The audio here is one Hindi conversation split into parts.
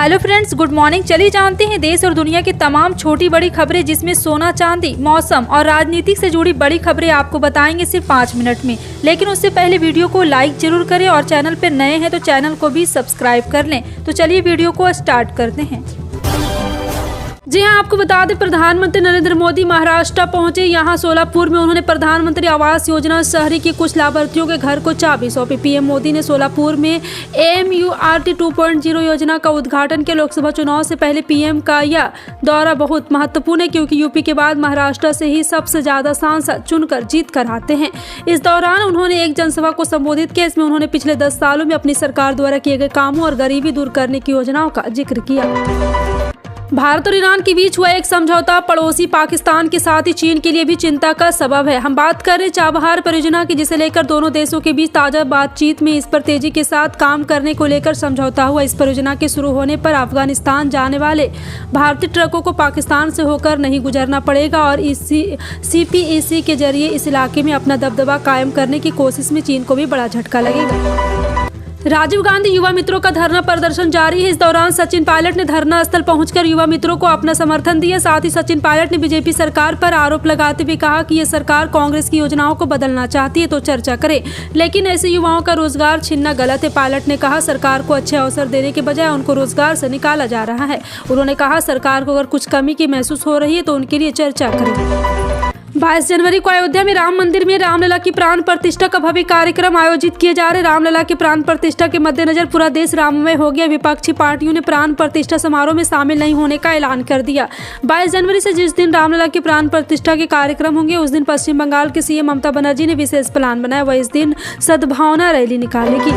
Hello friends, good morning. चलिए जानते हैं देश और दुनिया की तमाम छोटी बड़ी खबरें, जिसमें सोना चांदी, मौसम और राजनीतिक से जुड़ी बड़ी खबरें आपको बताएंगे सिर्फ 5 मिनट में। लेकिन उससे पहले वीडियो को लाइक जरूर करें और चैनल पर नए हैं तो चैनल को भी सब्सक्राइब कर लें। तो चलिए वीडियो को स्टार्ट करते हैं। जी हां, आपको बता दें प्रधानमंत्री नरेंद्र मोदी महाराष्ट्र पहुंचे। यहां सोलापुर में उन्होंने प्रधानमंत्री आवास योजना शहरी के कुछ लाभार्थियों के घर को चाबी सौंपी। पीएम मोदी ने सोलापुर में AMURT 2.0 योजना का उद्घाटन किया। लोकसभा चुनाव से पहले पीएम का यह दौरा बहुत महत्वपूर्ण है, क्योंकि यूपी के बाद महाराष्ट्र से ही सबसे ज्यादा सांसद चुनकर जीत कर आते हैं। इस दौरान उन्होंने एक जनसभा को संबोधित किया। इसमें उन्होंने पिछले 10 सालों में अपनी सरकार द्वारा किए गए कामों और गरीबी दूर करने की योजनाओं का जिक्र किया। भारत और ईरान के बीच हुआ एक समझौता पड़ोसी पाकिस्तान के साथ ही चीन के लिए भी चिंता का सबब है। हम बात कर रहे हैं चाबहार परियोजना की, जिसे लेकर दोनों देशों के बीच ताजा बातचीत में इस पर तेजी के साथ काम करने को लेकर समझौता हुआ। इस परियोजना के शुरू होने पर अफगानिस्तान जाने वाले भारतीय ट्रकों को पाकिस्तान से होकर नहीं गुजरना पड़ेगा और CPEC के जरिए इस इलाके में अपना दबदबा कायम करने की कोशिश में चीन को भी बड़ा झटका लगेगा। राजीव गांधी युवा मित्रों का धरना प्रदर्शन जारी है। इस दौरान सचिन पायलट ने धरना स्थल पहुंचकर युवा मित्रों को अपना समर्थन दिया। साथ ही सचिन पायलट ने बीजेपी सरकार पर आरोप लगाते हुए कहा कि ये सरकार कांग्रेस की योजनाओं को बदलना चाहती है तो चर्चा करे, लेकिन ऐसे युवाओं का रोजगार छीनना गलत है। पायलट ने कहा सरकार को अच्छे अवसर देने के बजाय उनको रोजगार से निकाला जा रहा है। उन्होंने कहा सरकार को अगर कुछ कमी की महसूस हो रही है तो उनके लिए चर्चा करें। 22 जनवरी को अयोध्या में राम मंदिर में रामलला की प्राण प्रतिष्ठा का भव्य कार्यक्रम आयोजित किए जा रहे। रामलला की प्राण प्रतिष्ठा के मद्देनजर पूरा देश राममय हो गया। विपक्षी पार्टियों ने प्राण प्रतिष्ठा समारोह में शामिल नहीं होने का ऐलान कर दिया। 22 जनवरी से जिस दिन रामलला की प्राण प्रतिष्ठा के कार्यक्रम होंगे, उस दिन पश्चिम बंगाल के CM ममता बनर्जी ने विशेष प्लान बनाया। वह इस दिन सद्भावना रैली निकालेगी।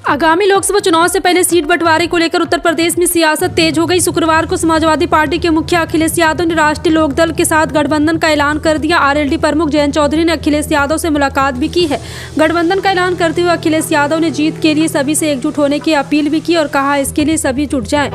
आगामी लोकसभा चुनाव से पहले सीट बंटवारे को लेकर उत्तर प्रदेश में सियासत तेज हो गई। शुक्रवार को समाजवादी पार्टी के मुखिया अखिलेश यादव ने राष्ट्रीय लोकदल के साथ गठबंधन का ऐलान कर दिया। RLD प्रमुख जयंत चौधरी ने अखिलेश यादव से मुलाकात भी की है। गठबंधन का ऐलान करते हुए अखिलेश यादव ने जीत के लिए सभी से एकजुट होने की अपील भी की और कहा इसके लिए सभी जुट जाएं।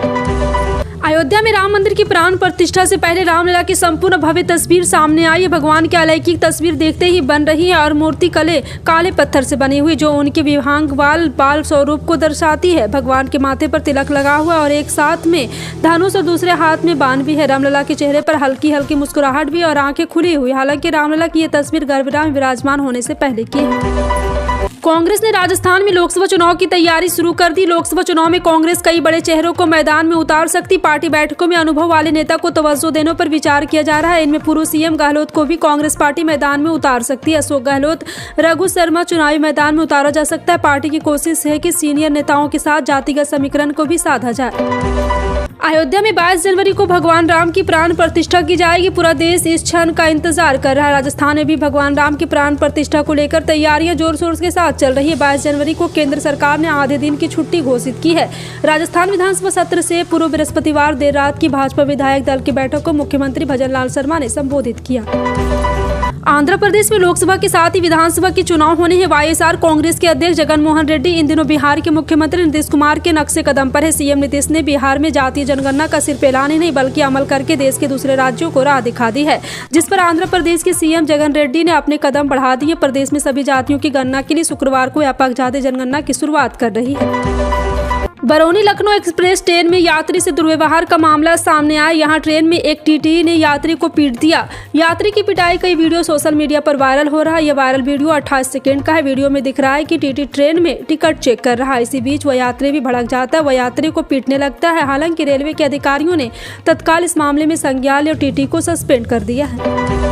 अयोध्या में राम मंदिर की प्राण प्रतिष्ठा से पहले रामलला की संपूर्ण भव्य तस्वीर सामने आई है। भगवान की अलौकिक तस्वीर देखते ही बन रही है और मूर्ति काले पत्थर से बनी हुई, जो उनके विवांग बाल स्वरूप को दर्शाती है। भगवान के माथे पर तिलक लगा हुआ और एक साथ में धनुष और दूसरे हाथ में बाण भी है। रामलला के चेहरे पर हल्की हल्की मुस्कुराहट भी और आंखें खुली हुई। हालांकि रामलला की यह तस्वीर गर्भगृह में विराजमान होने से पहले की है। कांग्रेस ने राजस्थान में लोकसभा चुनाव की तैयारी शुरू कर दी। लोकसभा चुनाव में कांग्रेस कई बड़े चेहरों को मैदान में उतार सकती। पार्टी बैठकों में अनुभव वाले नेता को तवज्जो देने पर विचार किया जा रहा है। इनमें पूर्व CM गहलोत को भी कांग्रेस पार्टी मैदान में उतार सकती है। अशोक गहलोत, रघु शर्मा चुनावी मैदान में उतारा जा सकता है। पार्टी की कोशिश है कि सीनियर नेताओं के साथ जातिगत समीकरण को भी साधा जाए। अयोध्या में 22 जनवरी को भगवान राम की प्राण प्रतिष्ठा की जाएगी। पूरा देश इस क्षण का इंतजार कर रहा है। राजस्थान में भी भगवान राम की प्राण प्रतिष्ठा को लेकर तैयारियां जोर शोर के साथ चल रही है। 22 जनवरी को केंद्र सरकार ने आधे दिन की छुट्टी घोषित की है। राजस्थान विधानसभा सत्र से पूर्व बृहस्पतिवार देर रात की भाजपा विधायक दल की बैठक को मुख्यमंत्री भजन लाल शर्मा ने संबोधित किया। आंध्र प्रदेश में लोकसभा के साथ ही विधानसभा के चुनाव होने हैं। YSR कांग्रेस के अध्यक्ष जगन मोहन रेड्डी इन दिनों बिहार के मुख्यमंत्री नीतीश कुमार के नक्शे कदम पर है। CM नीतीश ने बिहार में जातीय जनगणना का सिर्फ ऐलान ही नहीं बल्कि अमल करके देश के दूसरे राज्यों को राह दिखा दी है, जिस पर आंध्र प्रदेश के CM जगन रेड्डी ने अपने कदम बढ़ा दिए। प्रदेश में सभी जातियों की गणना के लिए शुक्रवार को व्यापक जाति जनगणना की शुरुआत कर रही है। बरौनी लखनऊ एक्सप्रेस ट्रेन में यात्री से दुर्व्यवहार का मामला सामने आया। यहां ट्रेन में एक TT ने यात्री को पीट दिया। यात्री की पिटाई का वीडियो सोशल मीडिया पर वायरल हो रहा है। यह वायरल वीडियो 28 सेकंड का है। वीडियो में दिख रहा है कि TT ट्रेन में टिकट चेक कर रहा है। इसी बीच वह यात्री भी भड़क जाता है, वह यात्री को पीटने लगता है। हालांकि रेलवे के अधिकारियों ने तत्काल इस मामले में संज्ञान लिया और TT को सस्पेंड कर दिया है।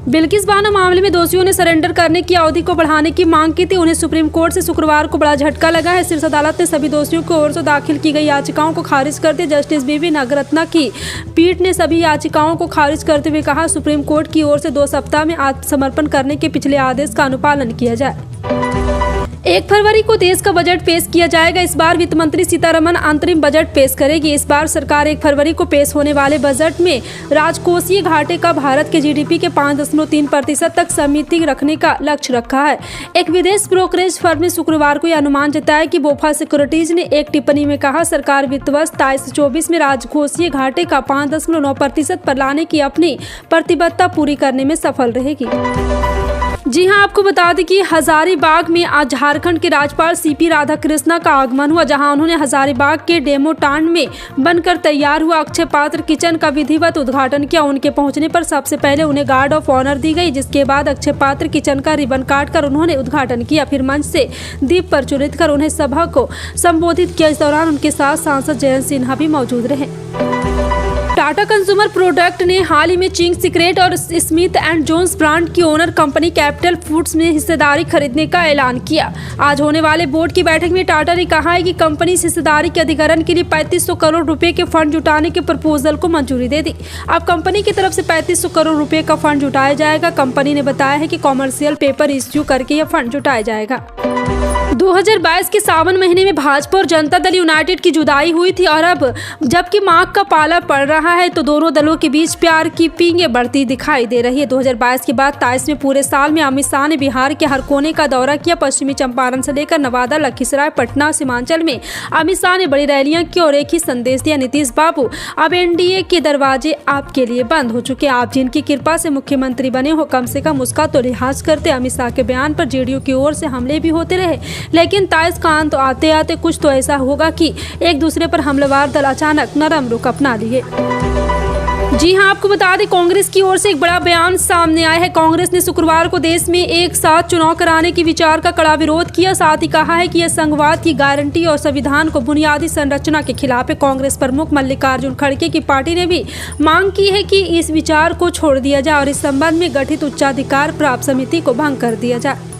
बिल्किस बानो मामले में दोषियों ने सरेंडर करने की अवधि को बढ़ाने की मांग की थी। उन्हें सुप्रीम कोर्ट से शुक्रवार को बड़ा झटका लगा है। शीर्ष अदालत ने सभी दोषियों की ओर से दाखिल की गई याचिकाओं को खारिज कर दिया। जस्टिस BV नागरत्ना की पीठ ने सभी याचिकाओं को खारिज करते हुए कहा सुप्रीम कोर्ट की ओर से 2 सप्ताह में आत्मसमर्पण करने के पिछले आदेश का अनुपालन किया जाए। 1 फरवरी को देश का बजट पेश किया जाएगा। इस बार वित्त मंत्री सीतारमण अंतरिम बजट पेश करेगी। इस बार सरकार 1 फरवरी को पेश होने वाले बजट में राजकोषीय घाटे का भारत के GDP के 5.3% तक सीमित रखने का लक्ष्य रखा है। एक विदेश ब्रोकरेज फर्म ने शुक्रवार को यह अनुमान जताया कि बोफा सिक्योरिटीज ने एक टिप्पणी में कहा सरकार वित्त वर्ष 23-24 में राजकोषीय घाटे का 5.9% पर लाने की अपनी प्रतिबद्धता पूरी करने में सफल रहेगी। जी हां, आपको बता दें कि हजारीबाग में आज झारखंड के राज्यपाल सीपी राधाकृष्णन का आगमन हुआ, जहां उन्होंने हजारीबाग के डेमो टांड में बनकर तैयार हुआ अक्षय पात्र किचन का विधिवत उद्घाटन किया। उनके पहुंचने पर सबसे पहले उन्हें गार्ड ऑफ ऑनर दी गई, जिसके बाद अक्षय पात्र किचन का रिबन काटकर उन्होंने उद्घाटन किया। फिर मंच से दीप प्रज्वलित कर उन्हें सभा को संबोधित किया। इस दौरान उनके साथ सांसद जयंत सिन्हा भी मौजूद रहे। टाटा कंज्यूमर प्रोडक्ट ने हाल ही में चिंग्स सीक्रेट और स्मिथ एंड जोन्स ब्रांड की ओनर कंपनी कैपिटल फूड्स में हिस्सेदारी खरीदने का ऐलान किया। आज होने वाले बोर्ड की बैठक में टाटा ने कहा है कि कंपनी इस हिस्सेदारी के अधिग्रहण के लिए 3500 करोड़ रुपए के फंड जुटाने के प्रपोजल को मंजूरी दे दी। अब कंपनी की तरफ से 3500 करोड़ रुपए का फंड जुटाया जाएगा। कंपनी ने बताया है कि कॉमर्शियल पेपर इश्यू करके यह फंड जुटाया जाएगा। 2022 के सावन महीने में भाजपा और जनता दल यूनाइटेड की जुदाई हुई थी और अब जबकि माघ का पाला पड़ रहा है तो दोनों दलों के बीच प्यार की पींगे बढ़ती दिखाई दे रही है। 2022 के बाद 23 में पूरे साल में अमित शाह ने बिहार के हर कोने का दौरा किया। पश्चिमी चंपारण से लेकर नवादा, लखीसराय, पटना, सीमांचल में अमित शाह ने बड़ी रैलियां की और एक ही संदेश दिया, नीतीश बाबू अब एनडीए के दरवाजे आपके लिए बंद हो चुके। आप जिनकी कृपा से मुख्यमंत्री बने हो, कम से कम उसका तो लिहाज करते। अमित शाह के बयान पर जेडीयू की ओर से हमले भी होते रहे, लेकिन 23 का अंत आते आते कुछ तो ऐसा होगा कि एक दूसरे पर हमलावर दल अचानक नरम रुख अपना लिए। जी हां, आपको बता दें कांग्रेस की ओर से एक बड़ा बयान सामने आया है। कांग्रेस ने शुक्रवार को देश में एक साथ चुनाव कराने के विचार का कड़ा विरोध किया। साथ ही कहा है कि यह संघवाद की गारंटी और संविधान को बुनियादी संरचना के खिलाफ है। कांग्रेस प्रमुख मल्लिकार्जुन खड़गे की पार्टी ने भी मांग की है कि इस विचार को छोड़ दिया जाए और इस संबंध में गठित उच्चाधिकार प्राप्त समिति को भंग कर दिया जाए।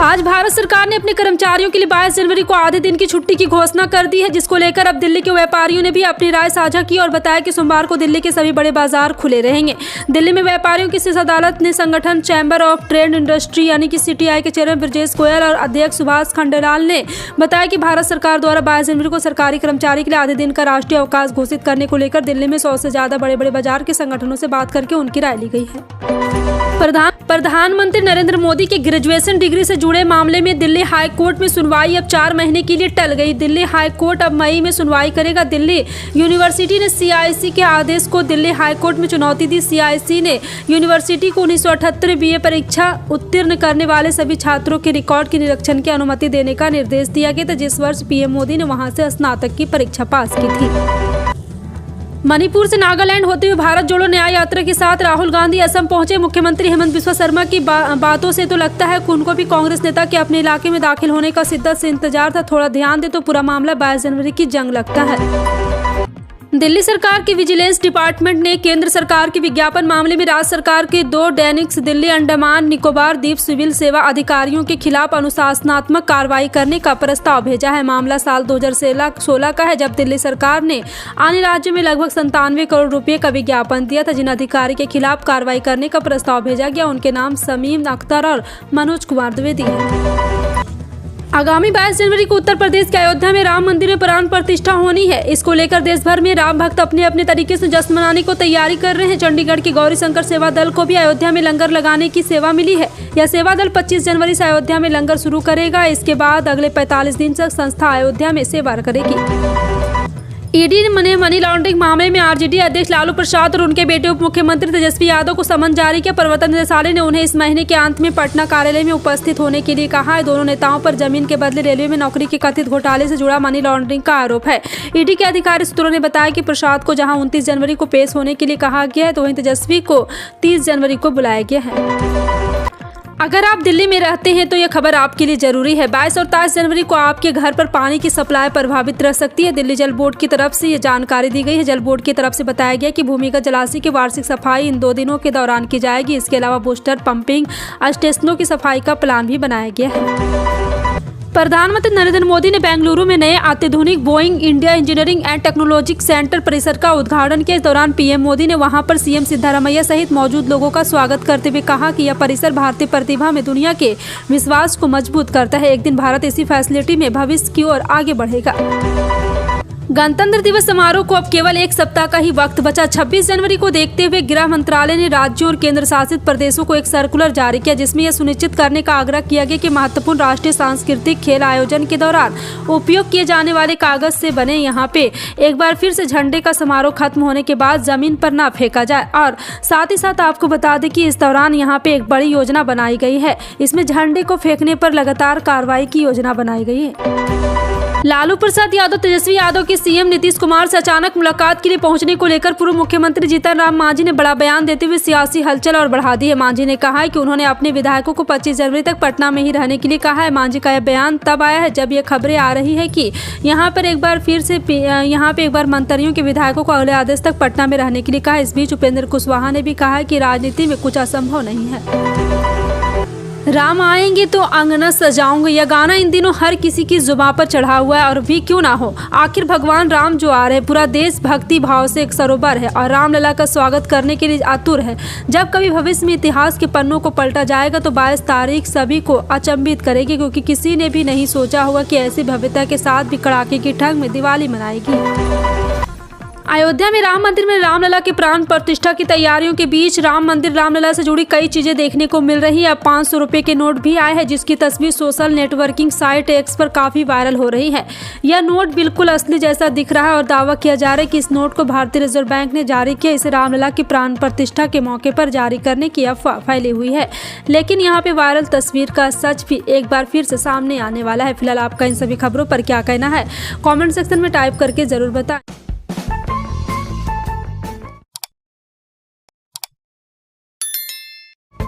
आज भारत सरकार ने अपने कर्मचारियों के लिए 22 जनवरी को आधे दिन की छुट्टी की घोषणा कर दी है, जिसको लेकर अब दिल्ली के व्यापारियों ने भी अपनी राय साझा की और बताया कि सोमवार को दिल्ली के सभी बड़े बाजार खुले रहेंगे। दिल्ली में व्यापारियों की शीर्ष अदालत ने संगठन चैम्बर ऑफ ट्रेड इंडस्ट्री यानी कि सीटीआई के चेयरमैन ब्रजेश गोयल और अध्यक्ष सुभाष खंडेलाल ने बताया कि भारत सरकार द्वारा 22 जनवरी को सरकारी कर्मचारी के लिए आधे दिन का राष्ट्रीय अवकाश घोषित करने को लेकर दिल्ली में 100 से ज्यादा बड़े बड़े बाजार के संगठनों से बात करके उनकी राय ली गई है। प्रधानमंत्री नरेंद्र मोदी के ग्रेजुएशन डिग्री से जुड़े मामले में दिल्ली हाई कोर्ट में सुनवाई अब 4 महीने के लिए टल गई। दिल्ली हाई कोर्ट अब मई में सुनवाई करेगा। दिल्ली यूनिवर्सिटी ने सीआईसी के आदेश को दिल्ली हाई कोर्ट में चुनौती दी। सीआईसी ने यूनिवर्सिटी को 1978 बीए परीक्षा उत्तीर्ण करने वाले सभी छात्रों के रिकॉर्ड के निरीक्षण की अनुमति देने का निर्देश दिया गया था, जिस वर्ष पीएम मोदी ने वहां से स्नातक की परीक्षा पास की थी। मणिपुर से नागालैंड होते हुए भारत जोड़ो न्याय यात्रा के साथ राहुल गांधी असम पहुंचे। मुख्यमंत्री हेमंत बिस्वा शर्मा की बातों से तो लगता है कि उनको भी कांग्रेस नेता के अपने इलाके में दाखिल होने का शिद्दत से इंतजार था। थोड़ा ध्यान दे तो पूरा मामला 22 जनवरी की जंग लगता है। दिल्ली सरकार की विजिलेंस डिपार्टमेंट ने केंद्र सरकार के विज्ञापन मामले में राज्य सरकार के 2 डेनिक्स दिल्ली अंडमान निकोबार द्वीप सिविल सेवा अधिकारियों के खिलाफ अनुशासनात्मक कार्रवाई करने का प्रस्ताव भेजा है। मामला साल 2016 का है, जब दिल्ली सरकार ने अन्य राज्यों में लगभग 97 करोड़ रुपए का विज्ञापन दिया था। जिन अधिकारी के खिलाफ कार्रवाई करने का प्रस्ताव भेजा गया उनके नाम समीम अख्तर और मनोज कुमार द्विवेदी है। आगामी 22 जनवरी को उत्तर प्रदेश के अयोध्या में राम मंदिर में प्राण प्रतिष्ठा होनी है। इसको लेकर देश भर में राम भक्त अपने अपने तरीके से जश्न मनाने को तैयारी कर रहे हैं। चंडीगढ़ के गौरी शंकर सेवा दल को भी अयोध्या में लंगर लगाने की सेवा मिली है। यह सेवा दल 25 जनवरी से अयोध्या में लंगर शुरू करेगा। इसके बाद अगले 45 दिन तक संस्था अयोध्या में सेवा करेगी। ईडी ने मनी लॉन्ड्रिंग मामले में आरजेडी अध्यक्ष लालू प्रसाद और उनके बेटे उप मुख्यमंत्री तेजस्वी यादव को समन जारी किया। प्रवर्तन निदेशालय ने उन्हें इस महीने के अंत में पटना कार्यालय में उपस्थित होने के लिए कहा है। दोनों नेताओं पर जमीन के बदले रेलवे में नौकरी के कथित घोटाले से जुड़ा मनी लॉन्ड्रिंग का आरोप है। ईडी के अधिकारी सूत्रों ने बताया कि प्रसाद को जहां 29 जनवरी को पेश होने के लिए कहा गया है, तो वहीं तेजस्वी को 30 जनवरी को बुलाया गया है। अगर आप दिल्ली में रहते हैं तो यह खबर आपके लिए जरूरी है। 22 और 23 जनवरी को आपके घर पर पानी की सप्लाई प्रभावित रह सकती है। दिल्ली जल बोर्ड की तरफ से यह जानकारी दी गई है। जल बोर्ड की तरफ से बताया गया कि भूमिगत जलाशय की वार्षिक सफाई इन 2 दिनों के दौरान की जाएगी। इसके अलावा बूस्टर पंपिंग स्टेशनों की सफाई का प्लान भी बनाया गया है। प्रधानमंत्री नरेंद्र मोदी ने बेंगलुरु में नए अत्याधुनिक Boeing India engineering and technology centre परिसर का उद्घाटन किया। इस दौरान पीएम मोदी ने वहां पर सीएम सिद्धारमैया सहित मौजूद लोगों का स्वागत करते हुए कहा कि यह परिसर भारतीय प्रतिभा में दुनिया के विश्वास को मजबूत करता है। एक दिन भारत इसी फैसिलिटी में भविष्य की ओर आगे बढ़ेगा। गणतंत्र दिवस समारोह को अब केवल एक सप्ताह का ही वक्त बचा। 26 जनवरी को देखते हुए गृह मंत्रालय ने राज्यों और केंद्र शासित प्रदेशों को एक सर्कुलर जारी किया, जिसमें यह सुनिश्चित करने का आग्रह किया गया कि महत्वपूर्ण राष्ट्रीय सांस्कृतिक खेल आयोजन के दौरान उपयोग किए जाने वाले कागज से बने यहाँ पे एक बार फिर से झंडे का समारोह खत्म होने के बाद जमीन पर न फेंका जाए। और साथ ही साथ आपको बता दें कि इस दौरान यहाँ पे एक बड़ी योजना बनाई गई है। इसमें झंडे को फेंकने पर लगातार कार्रवाई की योजना बनाई गई है। लालू प्रसाद यादव तेजस्वी यादव के सीएम नीतीश कुमार से अचानक मुलाकात के लिए पहुंचने को लेकर पूर्व मुख्यमंत्री जीतन राम मांझी ने बड़ा बयान देते हुए सियासी हलचल और बढ़ा दी है। मांझी ने कहा है कि उन्होंने अपने विधायकों को 25 जनवरी तक पटना में ही रहने के लिए कहा है। मांझी का यह बयान तब आया है जब ये खबरें आ रही है कि यहाँ पे एक बार मंत्रियों के विधायकों को अगले आदेश तक पटना में रहने के लिए कहा। इस बीच उपेंद्र कुशवाहा ने भी कहा है कि राजनीति में कुछ असंभव नहीं है। राम आएंगे तो आंगना सजाऊंगे, यह गाना इन दिनों हर किसी की जुबान पर चढ़ा हुआ है और भी क्यों ना हो। आखिर भगवान राम जो आ रहे हैं, पूरा देश भक्ति भाव से एक सरोवर है और रामलला का स्वागत करने के लिए आतुर है। जब कभी भविष्य में इतिहास के पन्नों को पलटा जाएगा तो 22 तारीख सभी को अचंभित करेगी, क्योंकि किसी ने भी नहीं सोचा होगा कि ऐसी भव्यता के साथ भी कड़ाके की ठंड में दिवाली मनाएगी। अयोध्या में राम मंदिर में रामलला के प्राण प्रतिष्ठा की तैयारियों के बीच राम मंदिर रामलला से जुड़ी कई चीजें देखने को मिल रही है। अब 500 रुपए के नोट भी आए हैं, जिसकी तस्वीर सोशल नेटवर्किंग साइट एक्स पर काफी वायरल हो रही है। यह नोट बिल्कुल असली जैसा दिख रहा है और दावा किया जा रहा है कि इस नोट को भारतीय रिजर्व बैंक ने जारी किया। इसे रामलला की प्राण प्रतिष्ठा के मौके पर जारी करने की अफवाह फैली हुई है, लेकिन यहाँ पे वायरल तस्वीर का सच भी एक बार फिर से सामने आने वाला है। फिलहाल आपका इन सभी खबरों पर क्या कहना है, कॉमेंट सेक्शन में टाइप करके जरूर बताएं।